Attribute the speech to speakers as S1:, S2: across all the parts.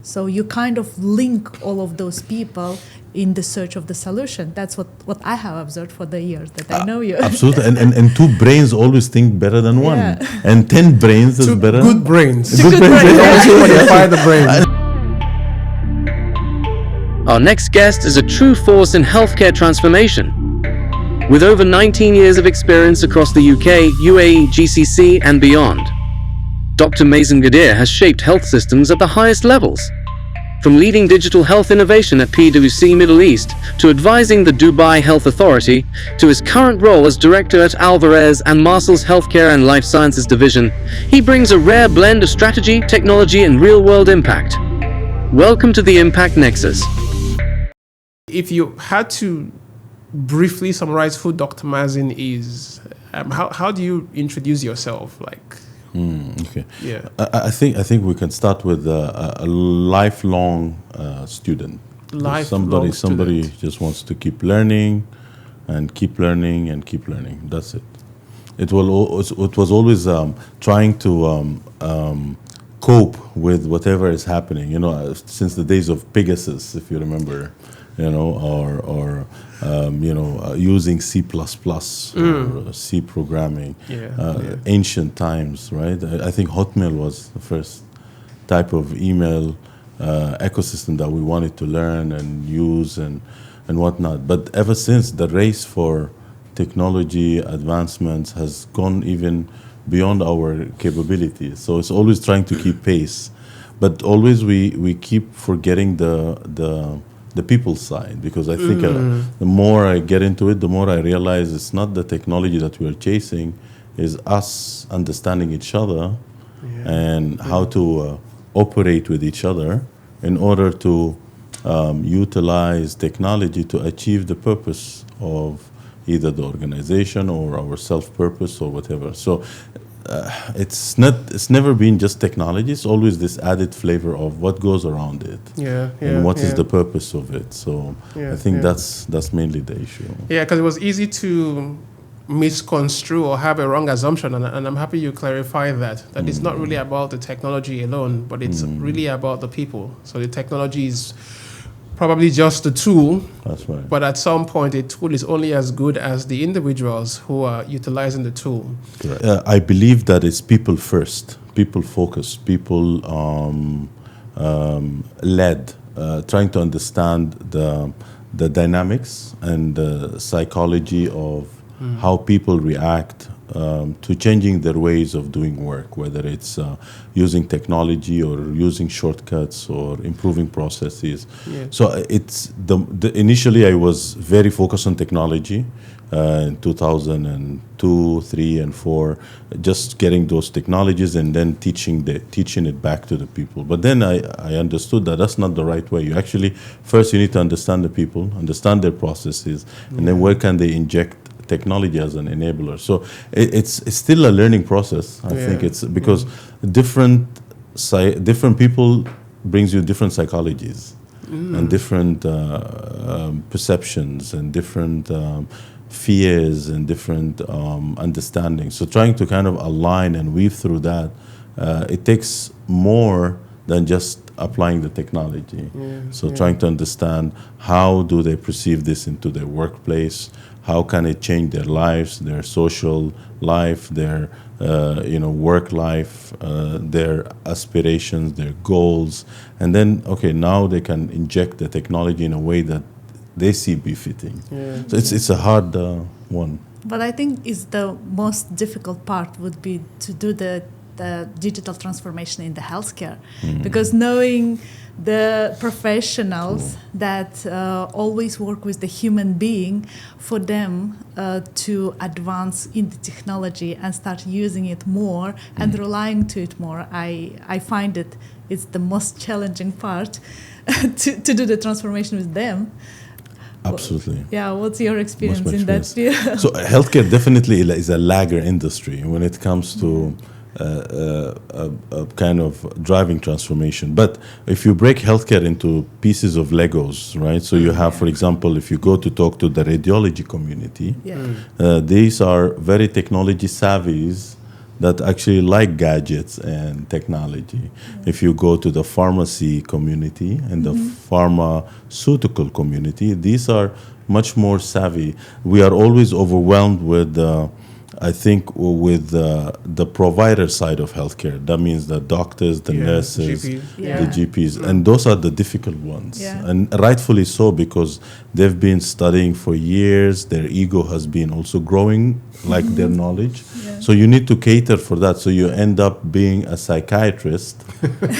S1: So you kind of link all of those people in the search of the solution. That's what I have observed for the years that I know you.
S2: Absolutely. And two brains always think better than one.
S1: Yeah.
S2: And 10 brains is better.
S3: Good brains.
S1: Good brains.
S3: They always qualify the brain.
S4: Our next guest is a true force in healthcare transformation. With over 19 years of experience across the UK, UAE, GCC, and beyond, Dr. Mazin Gadir has shaped health systems at the highest levels. From leading digital health innovation at PwC Middle East, to advising the Dubai Health Authority, to his current role as director at Alvarez and Marsal's Healthcare and Life Sciences Division, he brings a rare blend of strategy, technology, and real-world impact. Welcome to the Impact Nexus.
S3: If you had to briefly summarize who Dr. Mazin is, how do you introduce yourself?
S2: Okay.
S3: Yeah.
S2: I think we can start with a lifelong student. Somebody just wants to keep learning and keep learning and keep learning. That's it. It was always trying to cope with whatever is happening. Since the days of Pegasus, if you remember, or using C++ or C programming, ancient times, right? I think Hotmail was the first type of email ecosystem that we wanted to learn and use and whatnot. But ever since, the race for technology advancements has gone even beyond our capabilities. So it's always trying to keep pace, but always we keep forgetting the people side, because I think the more I get into it, the more I realize it's not the technology that we are chasing, is us understanding each other and how to operate with each other in order to utilize technology to achieve the purpose of either the organization or our self-purpose or whatever. So it's never been just technology. It's always this added flavor of what goes around it, and what is the purpose of it. So I think that's mainly the issue.
S3: Yeah, because it was easy to misconstrue or have a wrong assumption, and I'm happy you clarified that it's not really about the technology alone, but it's really about the people. So the technology is probably just a tool.
S2: That's right.
S3: But at some point, a tool is only as good as the individuals who are utilizing the tool.
S2: I believe that it's people first, people focused, people led, trying to understand the dynamics and the psychology of how people react to changing their ways of doing work, whether it's using technology or using shortcuts or improving processes. So it's initially I was very focused on technology in 2002, 3, and 4, just getting those technologies and then teaching it back to the people. But then I understood that that's not the right way. You actually first you need to understand the people, understand their processes, and then where can they inject technology as an enabler. So it's still a learning process. I think it's because different people brings you different psychologies and different perceptions and different fears and different understandings. So trying to kind of align and weave through that, it takes more than just applying the technology. Trying to understand how do they perceive this into their workplace, how can it change their lives, their social life, their work life, their aspirations, their goals, and then now they can inject the technology in a way that they see befitting. So it's a hard one.
S1: But I think is the most difficult part would be to do the digital transformation in the healthcare, because knowing the professionals that always work with the human being, for them to advance in the technology and start using it more and relying to it more, I find it's the most challenging part to do the transformation with them.
S2: Absolutely.
S1: Yeah, what's your experience in that field?
S2: So healthcare definitely is a lagger industry when it comes to a kind of driving transformation. But if you break healthcare into pieces of Legos, right? So you have, for example, if you go to talk to the radiology community, these are very technology savvies that actually like gadgets and technology. If you go to the pharmacy community and the pharmaceutical community, these are much more savvy. We are always overwhelmed with I think with the provider side of healthcare. That means the doctors, the nurses, the GPs, and those are the difficult ones. And rightfully so, because they've been studying for years. Their ego has been also growing, like their knowledge. So you need to cater for that. So you end up being a psychiatrist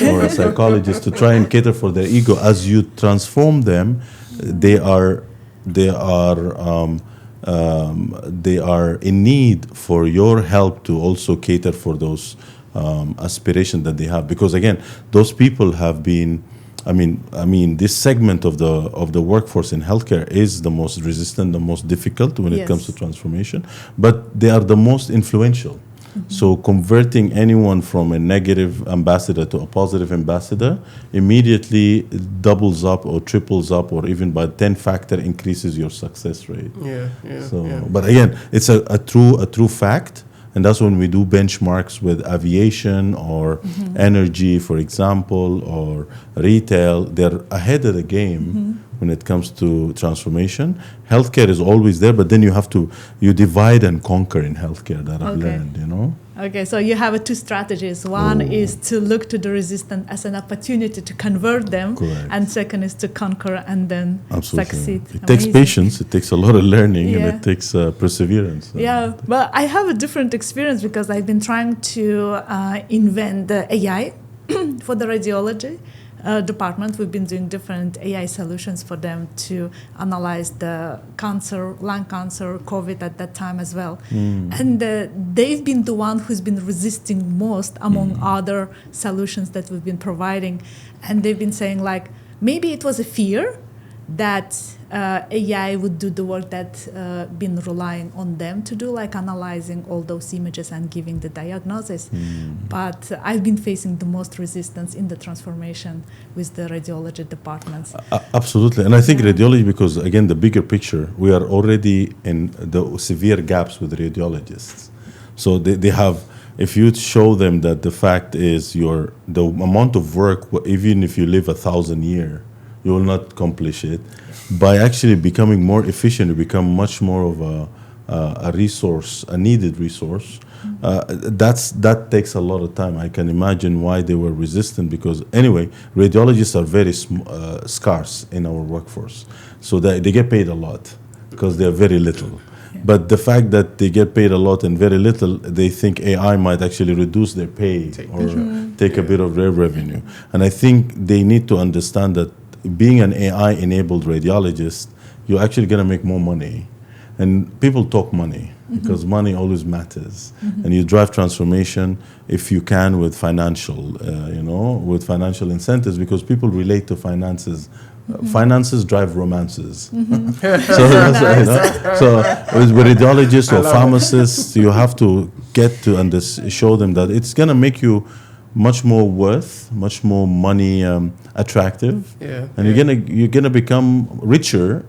S2: or a psychologist to try and cater for their ego. As you transform them, they are in need for your help to also cater for those aspirations that they have. Because again, those people have been, I mean, this segment of the workforce in healthcare is the most resistant, the most difficult when it comes to transformation, but they are the most influential. So converting anyone from a negative ambassador to a positive ambassador immediately doubles up or triples up, or even by 10 factor increases your success rate. But again, it's a true fact. And that's when we do benchmarks with aviation or energy, for example, or retail. They're ahead of the game when it comes to transformation. Healthcare is always there, but then you divide and conquer in healthcare, that I've learned, you know?
S1: Okay, so you have two strategies. One is to look to the resistant as an opportunity to convert them.
S2: Correct.
S1: And second is to conquer and then succeed.
S2: It takes patience, it takes a lot of learning, and it takes perseverance.
S1: But I have a different experience because I've been trying to invent the AI for the radiology department. We've been doing different AI solutions for them to analyze the cancer, lung cancer, COVID at that time as well. And they've been the one who's been resisting most among other solutions that we've been providing. And they've been saying, like, maybe it was a fear that AI would do the work that been relying on them to do, like analyzing all those images and giving the diagnosis. But I've been facing the most resistance in the transformation with the radiology departments.
S2: Absolutely. And I think radiology, because again, the bigger picture, we are already in the severe gaps with radiologists. So they have, if you show them that the fact is the amount of work, even if you live 1,000 years, you will not accomplish it. By actually becoming more efficient, you become much more of a resource, a needed resource. That takes a lot of time. I can imagine why they were resistant, because anyway, radiologists are very scarce in our workforce. So they get paid a lot because they're very little. But the fact that they get paid a lot and very little, they think AI might actually reduce their pay or take a bit of their revenue. And I think they need to understand that being an AI-enabled radiologist, you're actually going to make more money. And people talk money because money always matters. And you drive transformation if you can with financial, with financial incentives, because people relate to finances. Finances drive romances. So with radiologists or pharmacists, you have to get to show them that it's going to make you much more worth, much more money attractive, and you're gonna become richer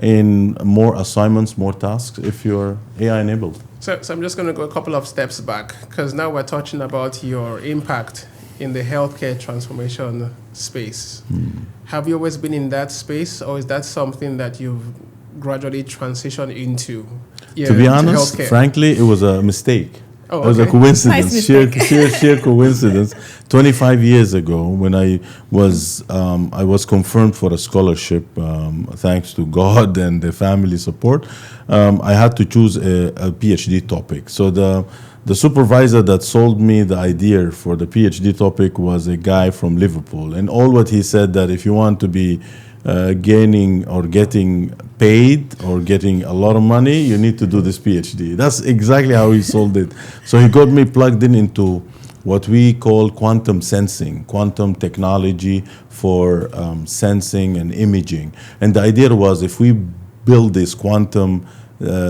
S2: in more assignments, more tasks if you're AI enabled.
S3: So I'm just going to go a couple of steps back, because now we're talking about your impact in the healthcare transformation space. Have you always been in that space, or is that something that you've gradually transitioned into?
S2: To be honest, frankly, it was a mistake.
S3: It
S2: was a coincidence, sheer coincidence. 25 years ago, when I was confirmed for a scholarship, thanks to God and the family support, I had to choose a PhD topic. So the supervisor that sold me the idea for the PhD topic was a guy from Liverpool, and all what he said that if you want to be gaining or getting paid or getting a lot of money, you need to do this PhD. That's exactly how he sold it. So he got me plugged into what we call quantum sensing, quantum technology for sensing and imaging. And the idea was, if we build these quantum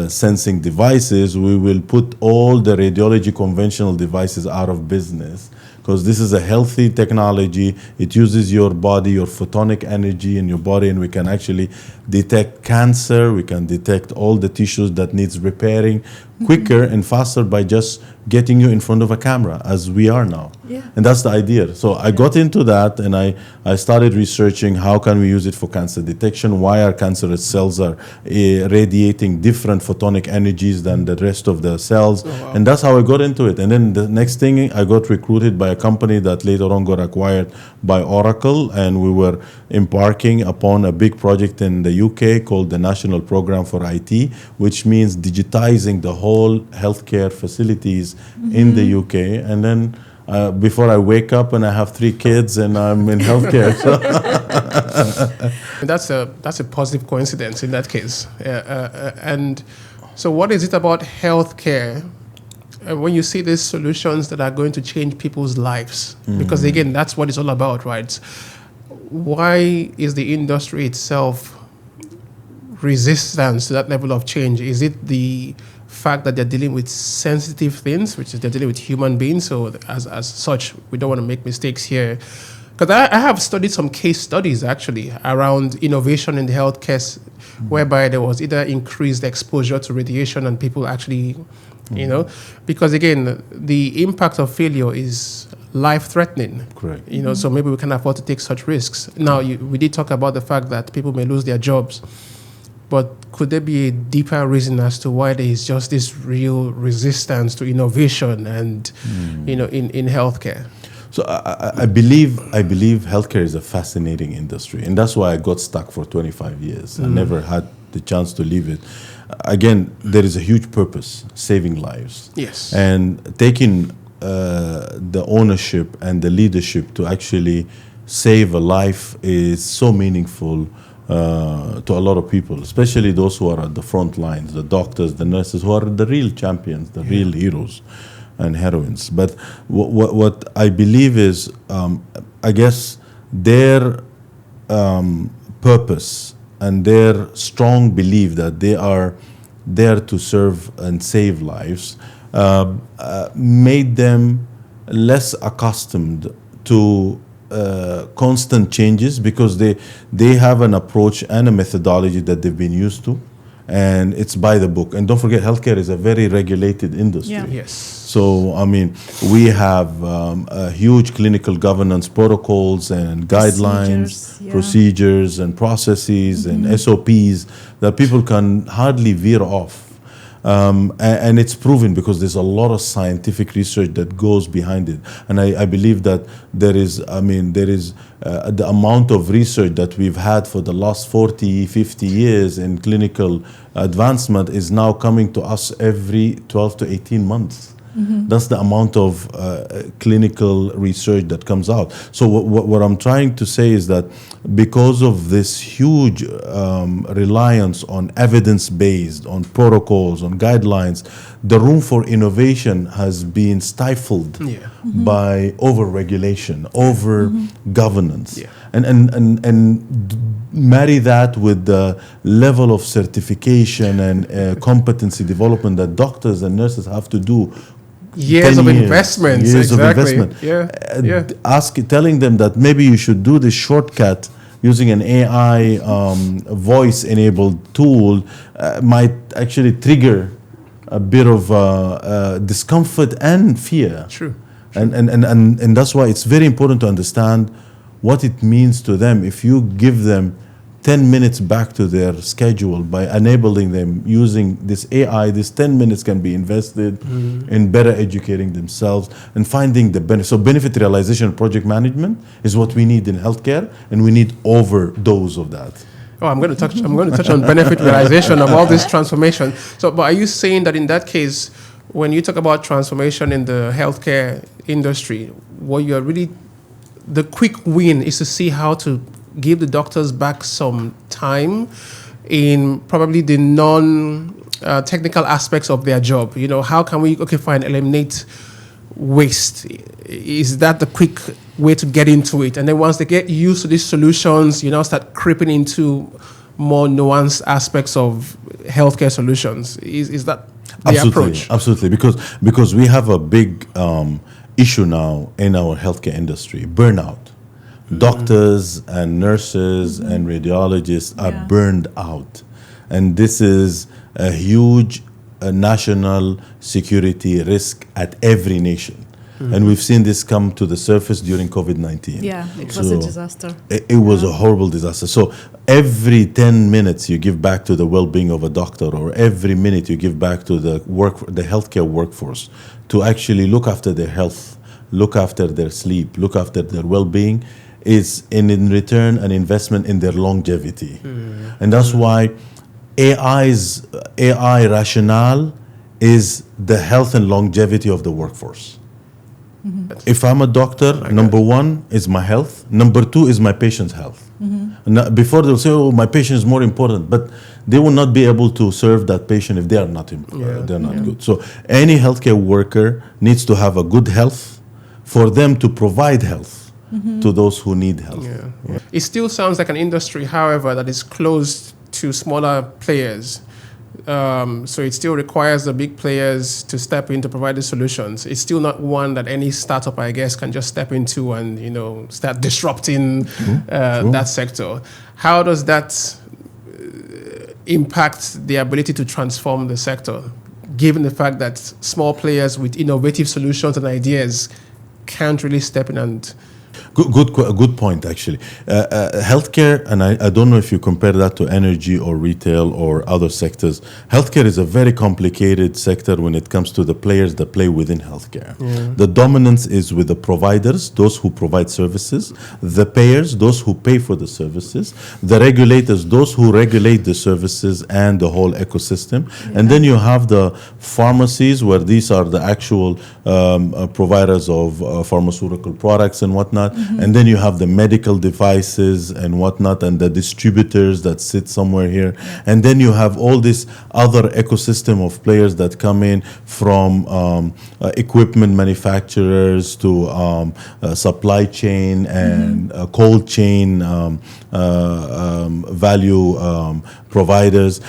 S2: sensing devices, we will put all the radiology conventional devices out of business, because this is a healthy technology. It uses your body, your photonic energy in your body, and we can actually detect cancer. We can detect all the tissues that needs repairing. quicker and faster by just getting you in front of a camera as we are now.
S1: Yeah.
S2: And that's the idea. So I got into that, and I started researching how can we use it for cancer detection, why our cancerous cells are radiating different photonic energies than the rest of the cells. Oh, wow. And that's how I got into it. And then the next thing, I got recruited by a company that later on got acquired by Oracle, and we were embarking upon a big project in the UK called the National Program for IT, which means digitizing the whole healthcare facilities in the UK. And then before I wake up and I have 3 kids and I'm in healthcare. So
S3: that's a positive coincidence in that case. And so what is it about healthcare when you see these solutions that are going to change people's lives? Because again, that's what it's all about, right? Why is the industry itself resistant to that level of change? Is it the fact that they're dealing with sensitive things, which is they're dealing with human beings, so as such, we don't want to make mistakes here? Because I have studied some case studies actually around innovation in the healthcare, whereby there was either increased exposure to radiation and people actually, because again, the impact of failure is life-threatening.
S2: Correct.
S3: So maybe we can afford to take such risks. Now, we did talk about the fact that people may lose their jobs, but could there be a deeper reason as to why there is just this real resistance to innovation and, in healthcare?
S2: So I believe healthcare is a fascinating industry, and that's why I got stuck for 25 years. I never had the chance to leave it. Again, there is a huge purpose: saving lives.
S3: Yes.
S2: And taking the ownership and the leadership to actually save a life is so meaningful to a lot of people, especially those who are at the front lines, the doctors, the nurses, who are the real champions, the real heroes and heroines. But what I believe is, I guess, their purpose and their strong belief that they are there to serve and save lives made them less accustomed to constant changes, because they have an approach and a methodology that they've been used to, and it's by the book. And don't forget, healthcare is a very regulated industry.
S1: Yeah.
S3: Yes.
S2: So, I mean, we have a huge clinical governance protocols and guidelines, procedures and processes and SOPs that people can hardly veer off. And it's proven because there's a lot of scientific research that goes behind it. And I believe that there is the amount of research that we've had for the last 40, 50 years in clinical advancement is now coming to us every 12 to 18 months. That's the amount of clinical research that comes out. So what I'm trying to say is that because of this huge reliance on evidence-based, on protocols, on guidelines, the room for innovation has been stifled by over-regulation, over-governance. Yeah. And marry that with the level of certification and competency development that doctors and nurses have to do.
S3: Years of investment.
S2: Telling them that maybe you should do this shortcut using an AI voice-enabled tool might actually trigger a bit of discomfort and fear.
S3: True.
S2: And that's why it's very important to understand what it means to them. If you give them 10 minutes back to their schedule by enabling them using this AI, this 10 minutes can be invested in better educating themselves and finding the benefit. So benefit realization and project management is what we need in healthcare, and we need overdose of that.
S3: Oh, I'm going to touch on benefit realization of all this transformation. So, but are you saying that in that case, when you talk about transformation in the healthcare industry, what you're really, the quick win is to see how to give the doctors back some time in probably the non-technical aspects of their job? How can we, eliminate waste? Is that the quick way to get into it? And then once they get used to these solutions, start creeping into more nuanced aspects of healthcare solutions. Is that the approach?
S2: Absolutely, because we have a big issue now in our healthcare industry: burnout. Doctors and nurses and radiologists are burned out, and this is a huge a national security risk at every nation. And we've seen this come to the surface during COVID-19.
S1: Yeah, it was a disaster.
S2: It was a horrible disaster. So every 10 minutes you give back to the well-being of a doctor, or every minute you give back to the healthcare workforce to actually look after their health, look after their sleep, look after their well-being, is in return an investment in their longevity. And that's why AI rationale is the health and longevity of the workforce. If I'm a doctor, number one is my health. Number two is my patient's health. Before they'll say, "Oh, my patient is more important," but they will not be able to serve that patient if they are not good. So any healthcare worker needs to have a good health for them to provide health to those who need health.
S3: It still sounds like an industry, however, that is closed to smaller players. So it still requires the big players to step in to provide the solutions. It's still not one that any startup, I guess, can just step into and start disrupting that sector. How does that impact the ability to transform the sector, given the fact that small players with innovative solutions and ideas can't really step in and...
S2: Good point, actually. Healthcare, and I don't know if you compare that to energy or retail or other sectors. Healthcare is a very complicated sector when it comes to the players that play within healthcare. The dominance is with the providers, those who provide services, the payers, those who pay for the services, the regulators, those who regulate the services and the whole ecosystem. And then you have the pharmacies, where these are the actual providers of pharmaceutical products and whatnot. And then you have the medical devices and whatnot, and the distributors that sit somewhere here. And then you have all this other ecosystem of players that come in, from equipment manufacturers to supply chain and cold chain value providers.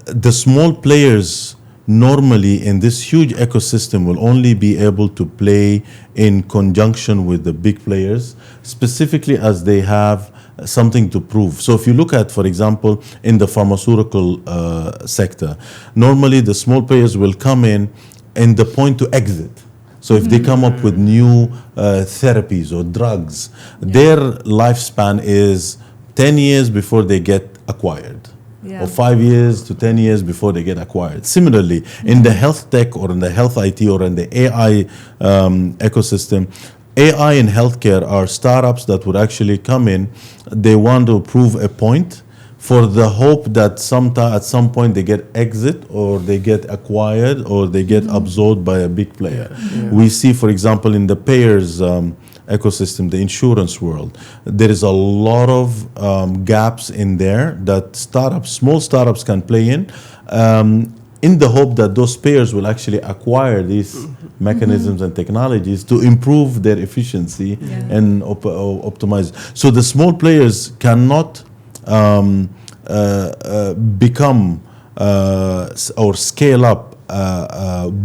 S2: The small players normally in this huge ecosystem will only be able to play in conjunction with the big players, specifically as they have something to prove. So if you look at, for example, in the pharmaceutical sector, normally the small players will come in the point to exit. So if they come up with new therapies or drugs, their lifespan is 10 years before they get acquired. Or 5 years to 10 years before they get acquired. Similarly, in the health tech or in the health IT or in the AI ecosystem, AI in healthcare are startups that would actually come in. They want to prove a point for the hope that at some point they get exit, or they get acquired, or they get absorbed by a big player. We see, for example, in the payers ecosystem, the insurance world, there is a lot of gaps in there that small startups can play in the hope that those payers will actually acquire these mechanisms and technologies to improve their efficiency and optimize. So the small players cannot become or scale up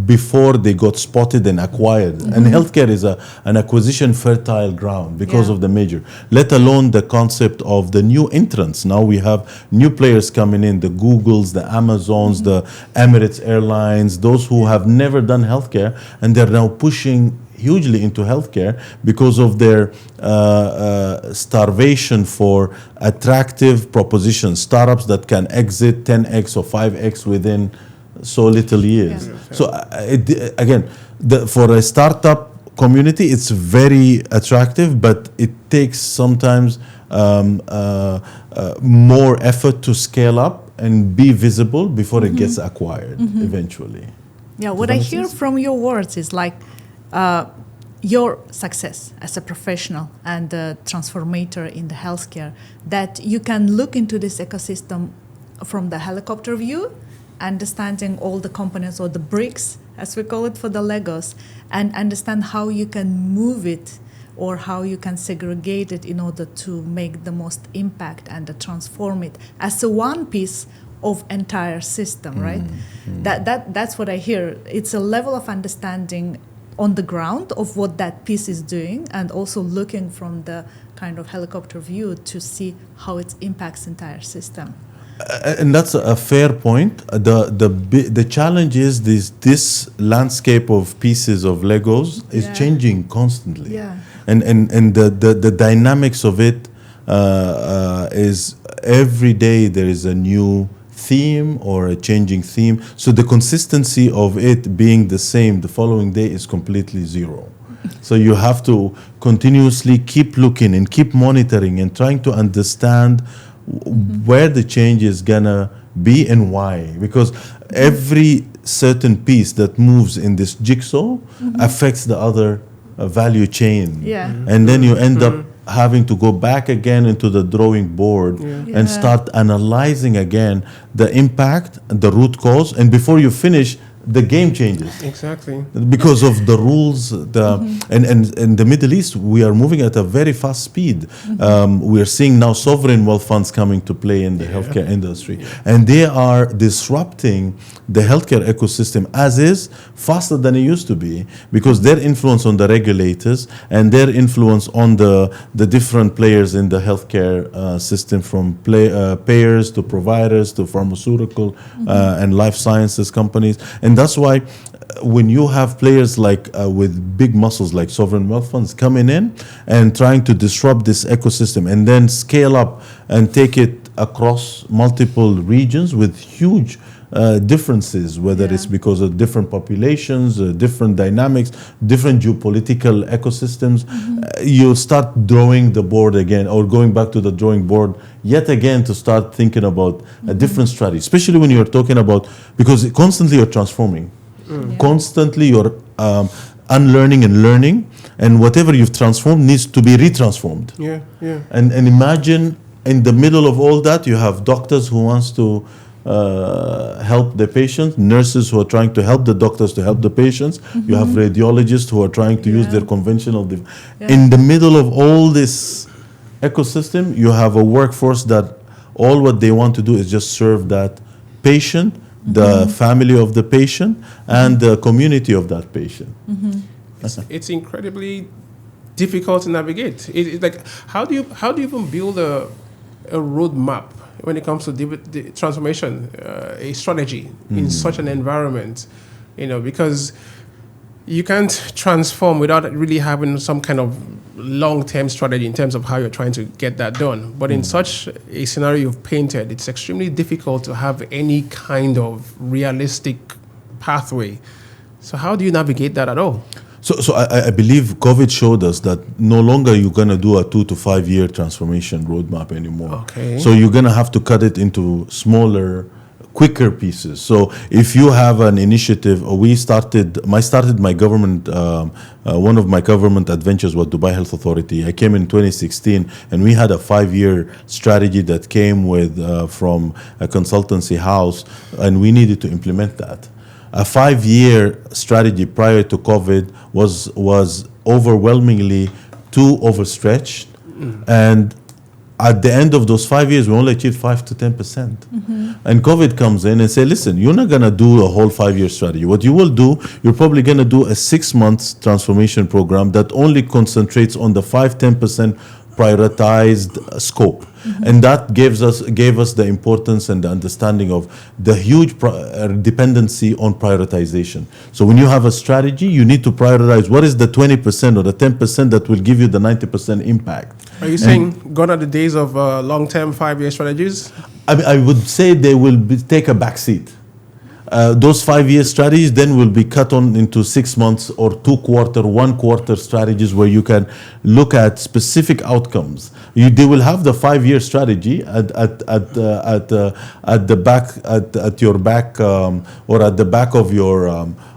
S2: before they got spotted and acquired. And healthcare is an acquisition fertile ground because of the major, let alone the concept of the new entrants. Now we have new players coming in, the Googles, the Amazons, the Emirates Airlines, those who have never done healthcare, and they're now pushing hugely into healthcare because of their starvation for attractive propositions, startups that can exit 10x or 5x within so little years. So again, for a startup community, it's very attractive, but it takes sometimes more effort to scale up and be visible before it gets acquired eventually.
S1: Yeah, what I hear from your words is like your success as a professional and a transformator in the healthcare, that you can look into this ecosystem from the helicopter view, understanding all the components or the bricks, as we call it, for the Legos, and understand how you can move it or how you can segregate it in order to make the most impact and transform it as a one piece of entire system, right? That's what I hear. It's a level of understanding on the ground of what that piece is doing, and also looking from the kind of helicopter view to see how it impacts entire system.
S2: And that's a fair point. The challenge is this landscape of pieces of Legos is changing constantly.
S1: Yeah.
S2: And the dynamics of it is every day there is a new theme or a changing theme. So the consistency of it being the same the following day is completely zero. So you have to continuously keep looking and keep monitoring and trying to understand where the change is gonna be and why. Because every certain piece that moves in this jigsaw affects the other value chain.
S1: Yeah.
S2: And then you end up having to go back again into the drawing board and start analyzing again the impact, the root cause, and before you finish, the game changes.
S3: Exactly.
S2: Because of the rules, and in the Middle East, we are moving at a very fast speed. We are seeing now sovereign wealth funds coming to play in the healthcare industry. And they are disrupting the healthcare ecosystem as is faster than it used to be, because their influence on the regulators and their influence on the different players in the healthcare system, from payers to providers to pharmaceutical and life sciences companies. And that's why when you have players like with big muscles like sovereign wealth funds coming in and trying to disrupt this ecosystem and then scale up and take it across multiple regions with huge differences, whether it's because of different populations, different dynamics, different geopolitical ecosystems, you start drawing the board again, or going back to the drawing board yet again to start thinking about a different strategy, especially when you're talking about, because constantly you're transforming, constantly you're unlearning and learning, and whatever you've transformed needs to be retransformed. And imagine in the middle of all that, you have doctors who wants to help the patients, nurses who are trying to help the doctors to help the patients. You have radiologists who are trying to use their conventional. In the middle of all this ecosystem, you have a workforce that all what they want to do is just serve that patient, the family of the patient, and the community of that patient.
S3: It's incredibly difficult to navigate. It's like, how do you even build a roadmap when it comes to the transformation, a strategy in such an environment? Because you can't transform without really having some kind of long-term strategy in terms of how you're trying to get that done. But in such a scenario you've painted, it's extremely difficult to have any kind of realistic pathway. So how do you navigate that at all?
S2: So I believe COVID showed us that no longer you're going to do a 2 to 5 year transformation roadmap anymore.
S3: Okay.
S2: So you're going to have to cut it into smaller, quicker pieces. So if you have an initiative, or I started my government, one of my government adventures was Dubai Health Authority. I came in 2016, and we had a 5-year strategy that came with from a consultancy house, and we needed to implement that. A 5-year strategy prior to COVID was overwhelmingly too overstretched, and at the end of those 5 years, we only achieved 5 to 10%. And COVID comes in and say, listen, you're not going to do a whole 5-year strategy. What you will do, you're probably going to do a 6-month transformation program that only concentrates on the 5-10% prioritized scope. And that gave us the importance and the understanding of the huge dependency on prioritization. So when you have a strategy, you need to prioritize what is the 20% or the 10% that will give you the 90% impact.
S3: Are you saying gone are the days of long-term 5-year strategies?
S2: I would say they will take a back seat. Those 5-year strategies then will be cut on into 6 months or 1 quarter strategies where you can look at specific outcomes. They will have the 5-year strategy at the back at your back or at the back of your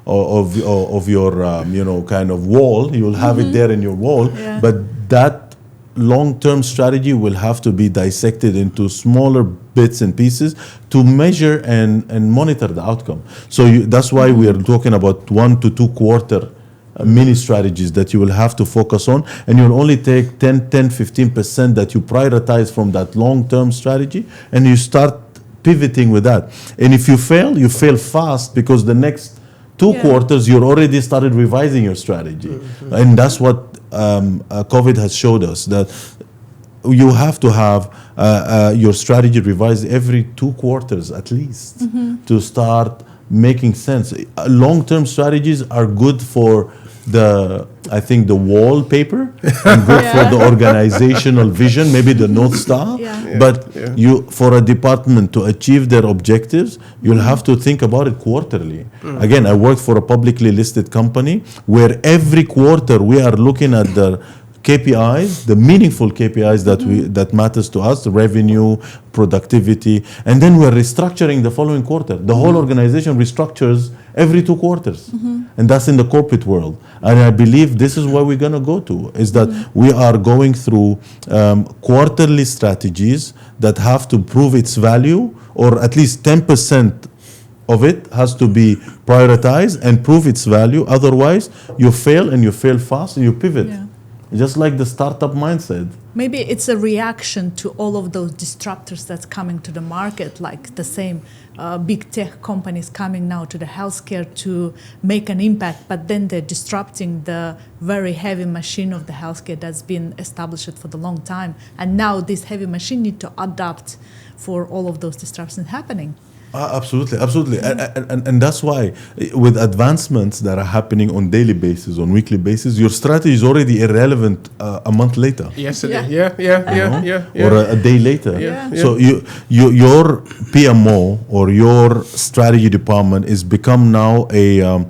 S2: of your kind of wall. You will have it there in your wall, but that long-term strategy will have to be dissected into smaller bits and pieces to measure and monitor the outcome. So that's why we are talking about 1 to 2 quarter mini strategies that you will have to focus on, and you'll only take 15% that you prioritize from that long-term strategy, and you start pivoting with that. And if you fail fast, because the next 2 quarters you're already started revising your strategy. And that's what COVID has showed us, that you have to have your strategy revised every 2 quarters at least to start making sense. Long-term strategies are good for the wallpaper and good for the organizational vision, maybe the North Star. But you, for a department to achieve their objectives, you'll have to think about it quarterly. Again, I worked for a publicly listed company where every quarter we are looking at the KPIs, the meaningful KPIs that matters to us, the revenue, productivity, and then we're restructuring the following quarter. The whole organization restructures every 2 quarters, and that's in the corporate world. And I believe this is where we're going to go to, is that we are going through quarterly strategies that have to prove its value, or at least 10% of it has to be prioritized and prove its value. Otherwise, you fail, and you fail fast, and you pivot. Just like the startup mindset.
S1: Maybe it's a reaction to all of those disruptors that's coming to the market, like the same big tech companies coming now to the healthcare to make an impact, but then they're disrupting the very heavy machine of the healthcare that's been established for the long time. And now this heavy machine need to adapt for all of those disruptions happening.
S2: Absolutely. And that's why with advancements that are happening on daily basis, on weekly basis, your strategy is already irrelevant a month later.
S3: Yesterday,
S2: or a day later. So your PMO or your strategy department is become now a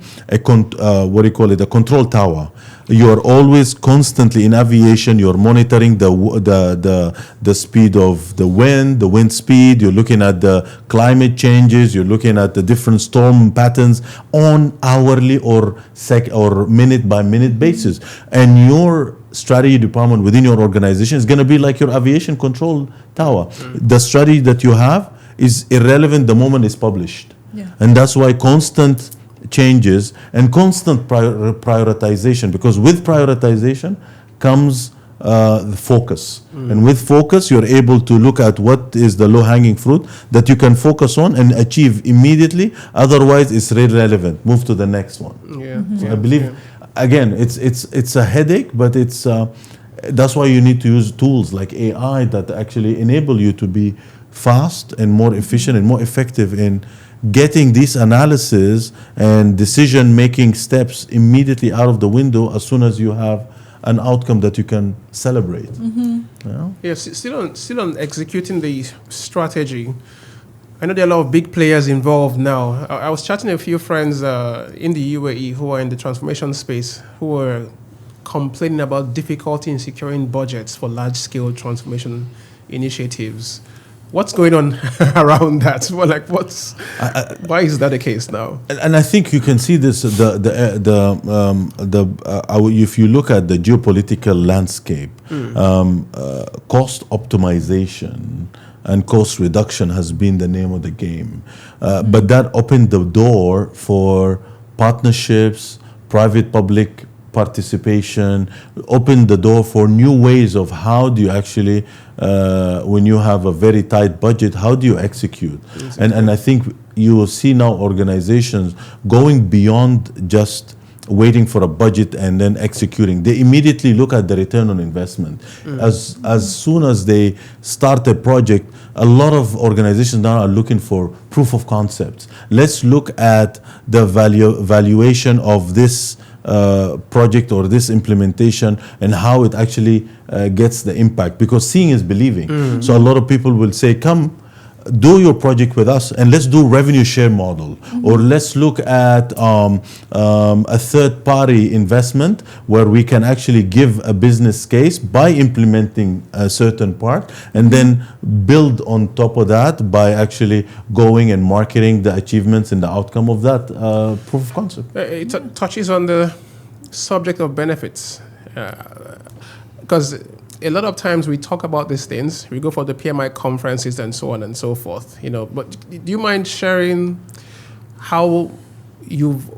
S2: control tower. You are always constantly in aviation. You're monitoring the speed of the wind speed. You're looking at the climate changes. You're looking at the different storm patterns on hourly or minute by minute basis. And your strategy department within your organization is going to be like your aviation control tower. The strategy that you have is irrelevant the moment it's published. And that's why constant changes and constant prioritization, because with prioritization comes the focus. And with focus, you're able to look at what is the low-hanging fruit that you can focus on and achieve immediately. Otherwise, it's irrelevant. Move to the next one. So I believe, again, it's a headache, but that's why you need to use tools like AI that actually enable you to be fast and more efficient and more effective in getting these analysis and decision-making steps immediately out of the window as soon as you have an outcome that you can celebrate.
S3: Still on executing the strategy. I know there are a lot of big players involved now. I was chatting to a few friends in the UAE who are in the transformation space who were complaining about difficulty in securing budgets for large-scale transformation initiatives. What's going on around that? Well, like, why is that the case now?
S2: And I think you can see this. If you look at the geopolitical landscape, cost optimization and cost reduction has been the name of the game. But that opened the door for partnerships, private-public participation, opened the door for new ways of how do you actually, when you have a very tight budget, how do you execute? And I think you will see now organizations going beyond just waiting for a budget and then executing. They immediately look at the return on investment. As soon as they start a project, a lot of organizations now are looking for proof of concepts. Let's look at the valuation of this project or this implementation and how it actually gets the impact, because seeing is believing. So a lot of people will say, come do your project with us and let's do revenue share model, or let's look at a third party investment where we can actually give a business case by implementing a certain part and then build on top of that by actually going and marketing the achievements and the outcome of that proof of concept.
S3: It touches on the subject of benefits, because a lot of times we talk about these things, we go for the PMI conferences and so on and so forth, but do you mind sharing how you've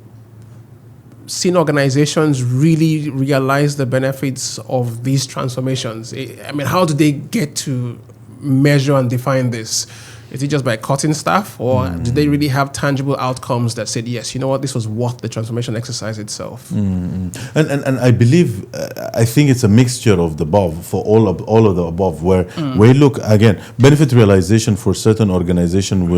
S3: seen organizations really realize the benefits of these transformations? I mean, how do they get to measure and define this? Is it just by cutting staff, or do they really have tangible outcomes that said, yes, you know what, this was worth the transformation exercise itself?
S2: And I believe, I think it's a mixture of the above, for all of the above, where we look, again, benefit realization for certain organization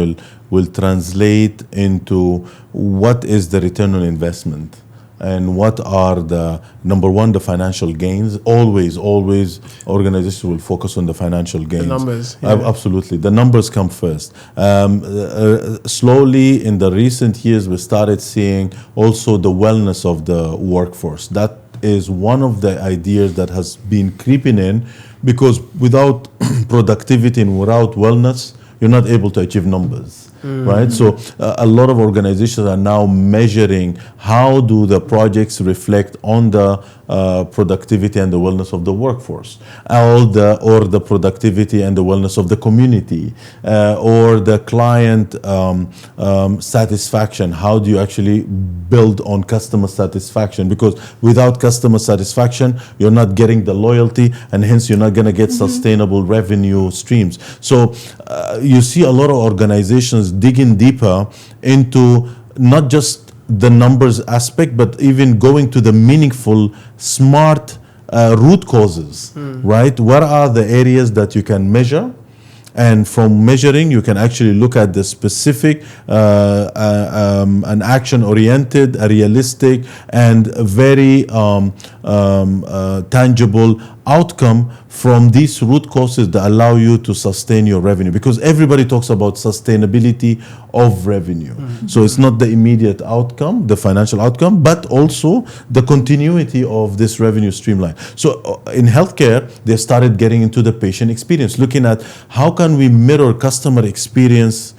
S2: will translate into what is the return on investment. And what are the, number one, the financial gains. Always organizations will focus on the financial gains.
S3: The numbers.
S2: Absolutely. The numbers come first. Slowly in the recent years, we started seeing also the wellness of the workforce. That is one of the ideas that has been creeping in, because without productivity and without wellness, you're not able to achieve numbers. Right, so a lot of organizations are now measuring how do the projects reflect on the productivity and the wellness of the workforce, or the productivity and the wellness of the community, or the client satisfaction. How do you actually build on customer satisfaction? Because without customer satisfaction, you're not getting the loyalty, and hence you're not going to get sustainable revenue streams. So you see a lot of organizations digging deeper into not just the numbers aspect, but even going to the meaningful, smart root causes, right? What are the areas that you can measure? And from measuring, you can actually look at the specific, an action-oriented, a realistic, and a very tangible outcome from these root causes that allow you to sustain your revenue. Because everybody talks about sustainability of revenue. So it's not the immediate outcome, the financial outcome, but also the continuity of this revenue streamline. So in healthcare, they started getting into the patient experience, looking at how can we mirror customer experience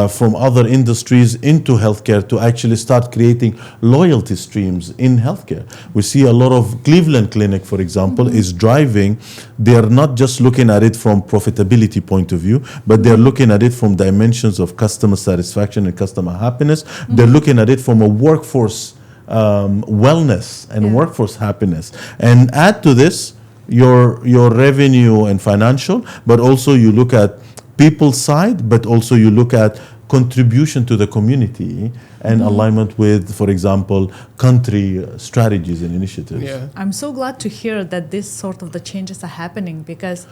S2: from other industries into healthcare to actually start creating loyalty streams in healthcare. We see a lot of Cleveland Clinic, for example, is driving. They're not just looking at it from profitability point of view, but they're looking at it from dimensions of customer satisfaction and customer happiness. They're looking at it from a workforce wellness and workforce happiness. And add to this your revenue and financial, but also you look at people side, but also you look at contribution to the community and alignment with, for example, country strategies and initiatives.
S3: Yeah.
S1: I'm so glad to hear that this sort of the changes are happening, because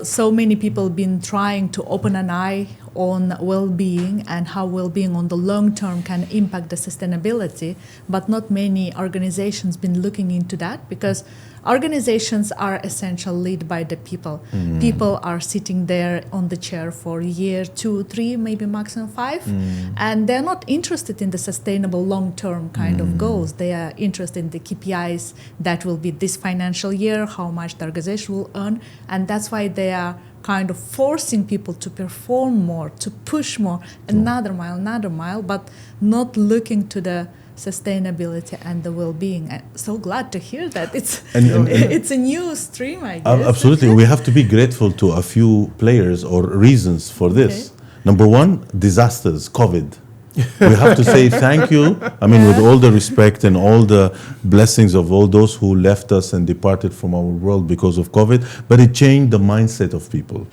S1: so many people been trying to open an eye on well-being and how well-being on the long term can impact the sustainability, but not many organizations been looking into that, because organizations are essentially led by the people. People are sitting there on the chair for a year, 2, 3, maybe maximum 5, and they're not interested in the sustainable long-term kind of goals. They are interested in the KPIs that will be this financial year, how much the organization will earn, and that's why they are kind of forcing people to perform more, to push more, another mile, but not looking to the sustainability and the well-being. I'm so glad to hear that. It's it's a new stream, I guess.
S2: Absolutely. We have to be grateful to a few players or reasons for this. Number one, disasters, COVID. We have to say thank you. I mean, with all the respect and all the blessings of all those who left us and departed from our world because of COVID, but it changed the mindset of people,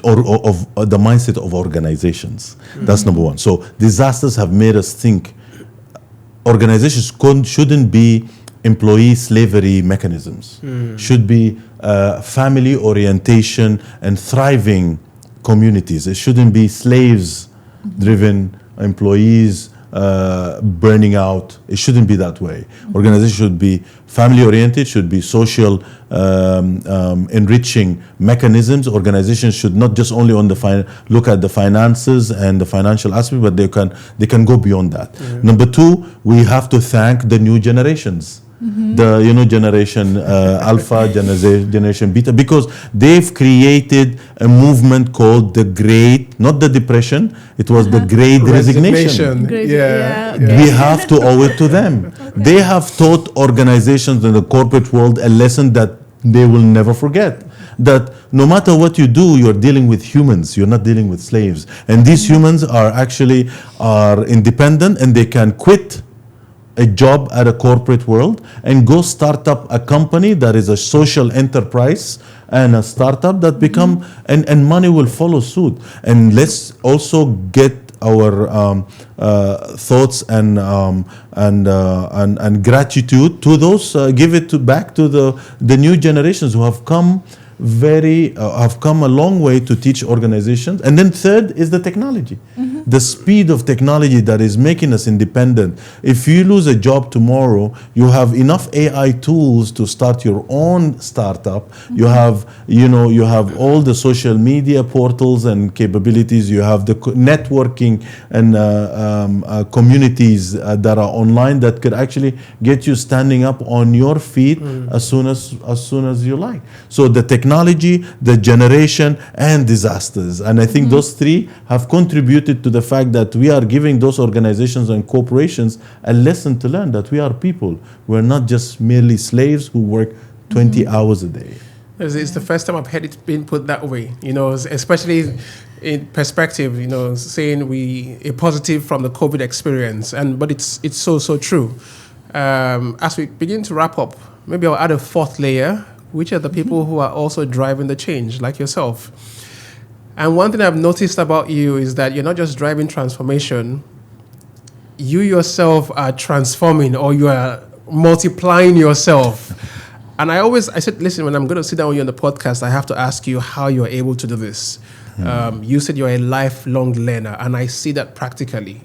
S2: or of the mindset of organizations. That's number one. So disasters have made us think organizations shouldn't be employee slavery mechanisms, should be family orientation and thriving communities. It shouldn't be slaves-driven employees burning out. It shouldn't be that way. Organizations should be family-oriented, should be social enriching mechanisms. Organizations should not just only on the look at the finances and the financial aspect, but they can go beyond that. Number two, we have to thank the new generations. The generation Alpha, generation Beta, because they've created a movement called the Great, not the Depression, it was the Great Resignation. We have to owe it to them. They have taught organizations in the corporate world a lesson that they will never forget. That no matter what you do, you're dealing with humans, you're not dealing with slaves. And these humans are independent, and they can quit a job at a corporate world and go start up a company that is a social enterprise and a startup that become and money will follow suit. And let's also get our thoughts and gratitude to those, give it back to the new generations who have come have come a long way to teach organizations. And then third is the technology, the speed of technology that is making us independent. If you lose a job tomorrow, you have enough AI tools to start your own startup. You have, you have all the social media portals and capabilities. You have the networking and communities that are online that could actually get you standing up on your feet as soon as you like. So the technology, the generation, and disasters. And I think those three have contributed to the fact that we are giving those organizations and corporations a lesson to learn that we are people. We're not just merely slaves who work 20 hours a day.
S3: It's the first time I've heard it being put that way, especially in perspective, saying a positive from the COVID experience. But it's so true. As we begin to wrap up, maybe I'll add a fourth layer, which are the people who are also driving the change, like yourself. And one thing I've noticed about you is that you're not just driving transformation, you yourself are transforming, or you are multiplying yourself. And I said, listen, when I'm going to sit down with you on the podcast, I have to ask you how you're able to do this. You said you're a lifelong learner, and I see that practically.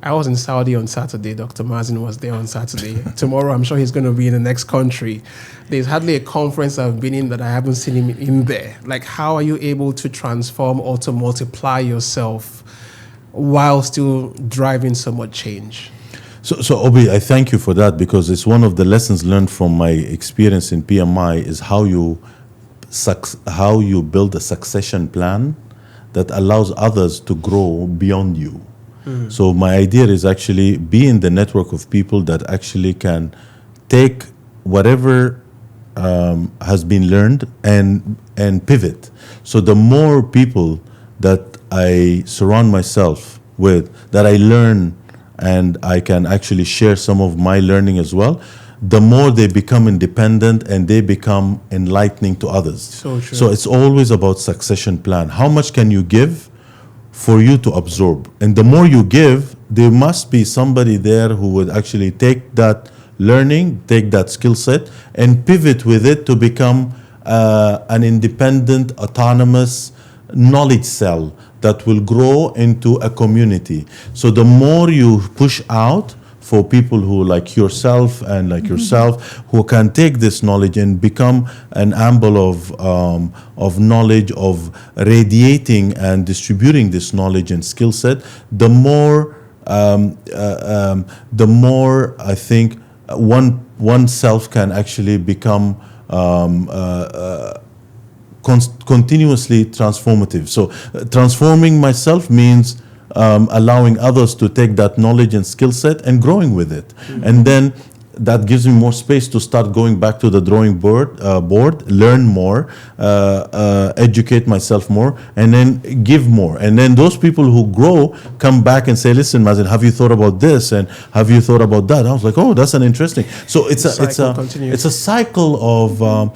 S3: I was in Saudi on Saturday. Dr. Mazin was there on Saturday. Tomorrow, I'm sure he's going to be in the next country. There's hardly a conference I've been in that I haven't seen him in there. Like, how are you able to transform or to multiply yourself while still driving so much change?
S2: So Obi, I thank you for that, because it's one of the lessons learned from my experience in PMI is how you build a succession plan that allows others to grow beyond you. So my idea is actually be in the network of people that actually can take whatever has been learned and pivot. So the more people that I surround myself with, that I learn and I can actually share some of my learning as well, the more they become independent and they become enlightening to others.
S3: So true.
S2: So it's always about succession plan. How much can you give for you to absorb? And the more you give, there must be somebody there who would actually take that learning, take that skill set, and pivot with it to become an independent, autonomous knowledge cell that will grow into a community. So the more you push out for people who like yourself and like yourself, who can take this knowledge and become an amble of knowledge, of radiating and distributing this knowledge and skill set, the more I think oneself can actually become continuously transformative. So transforming myself means allowing others to take that knowledge and skill set and growing with it. And then that gives me more space to start going back to the drawing board, learn more, educate myself more, and then give more. And then those people who grow come back and say, listen, Mazin, have you thought about this? And have you thought about that? I was like, oh, that's an interesting. So it's a cycle of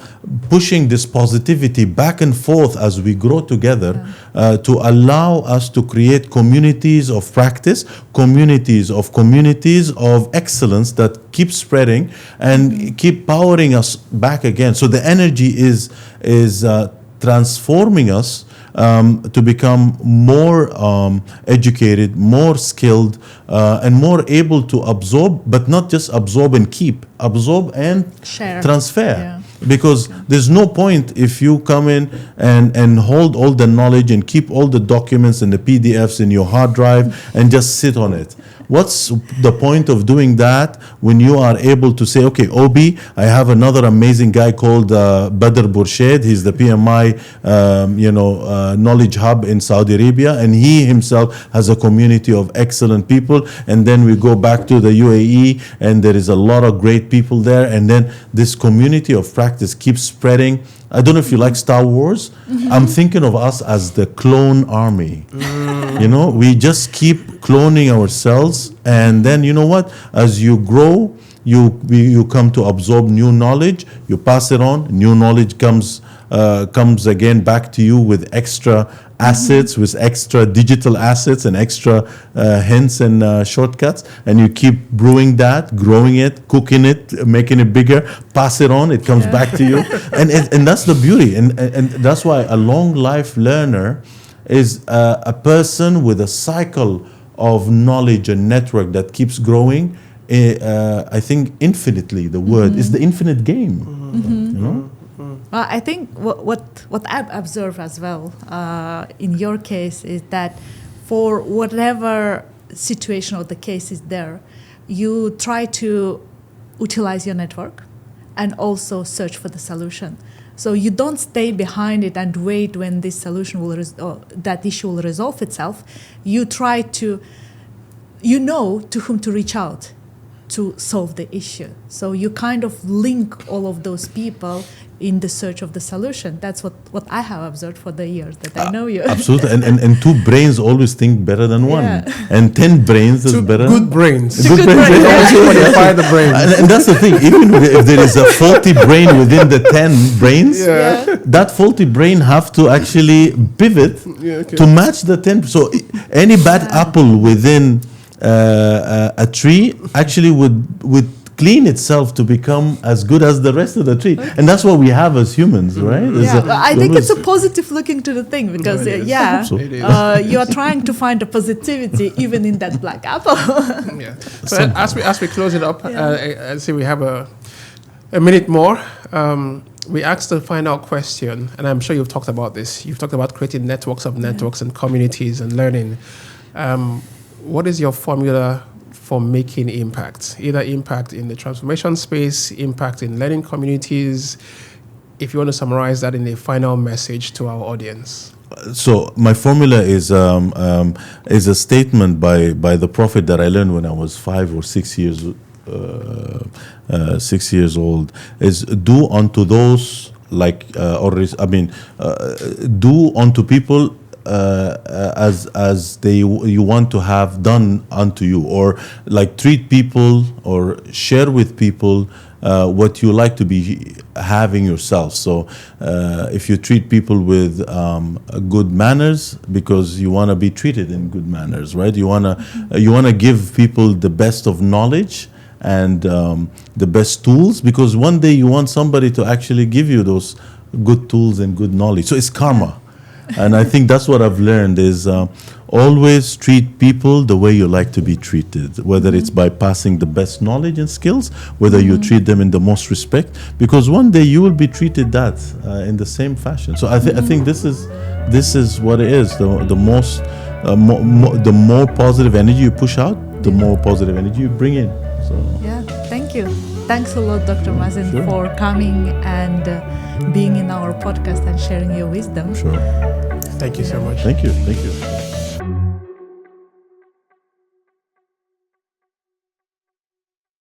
S2: pushing this positivity back and forth as we grow together to allow us to create communities of practice, communities of excellence that keep spreading and keep powering us back again. So the energy is transforming us to become more educated, more skilled, and more able to absorb, but not just absorb and keep, absorb and
S1: share,
S2: transfer.
S1: Yeah.
S2: Because there's no point if you come in and hold all the knowledge and keep all the documents and the PDFs in your hard drive and just sit on it. What's the point of doing that when you are able to say, okay, Obi, I have another amazing guy called Badr Burshed. He's the PMI, knowledge hub in Saudi Arabia, and he himself has a community of excellent people. And then we go back to the UAE, and there is a lot of great people there. And then this community of practice keeps spreading. I don't know if you like Star Wars. I'm thinking of us as the clone army. You know, we just keep cloning ourselves, and then you know what? As you grow, you come to absorb new knowledge. You pass it on. New knowledge comes again back to you with extra assets, with extra digital assets and extra hints and shortcuts, and you keep brewing that, growing it, cooking it, making it bigger, pass it on, it comes back to you. And that's the beauty, and that's why a long life learner is a person with a cycle of knowledge and network that keeps growing. I think infinitely, the word is the infinite game. You know?
S1: Well, I think what I've observed as well in your case is that for whatever situation or the case is there, you try to utilize your network and also search for the solution. So you don't stay behind it and wait when this solution will that issue will resolve itself. You try to, to whom to reach out to solve the issue. So you kind of link all of those people in the search of the solution. That's what I have observed for the years that I know you.
S2: Absolutely, and two brains always think better than one, and 10 brains is better.
S3: Good brains.
S2: Good brains.
S3: Qualify the brains.
S2: And that's the thing. Even if there is a faulty brain within the 10 brains, that faulty brain have to actually pivot to match the 10. So any bad apple within a tree actually would clean itself to become as good as the rest of the tree. And that's what we have as humans, right?
S1: I think it's a positive look into the thing, because you are trying to find a positivity even in that black apple.
S3: So as we close it up, I see we have a minute more. We asked the final question, and I'm sure you've talked about this. You've talked about creating networks of networks and communities and learning. What is your formula for making impact? Either impact in the transformation space, impact in learning communities. If you want to summarize that in a final message to our audience.
S2: So my formula is a statement by the Prophet that I learned when I was 5 or 6 years 6 years old. Is do unto those do unto people as you want to have done unto you, or like treat people or share with people what you like to be having yourself. So if you treat people with good manners because you want to be treated in good manners, right? You wanna give people the best of knowledge and the best tools, because one day you want somebody to actually give you those good tools and good knowledge. So it's karma. And I think that's what I've learned is always treat people the way you like to be treated, whether it's by passing the best knowledge and skills, whether you treat them in the most respect, because one day you will be treated that in the same fashion. So I think this is what it is. The more positive energy you push out, the more positive energy you bring in. So
S1: thank you. Thanks a lot, Dr. Mazin, for coming and being in our podcast and sharing your wisdom.
S2: Sure.
S3: Thank you so much.
S2: Thank you.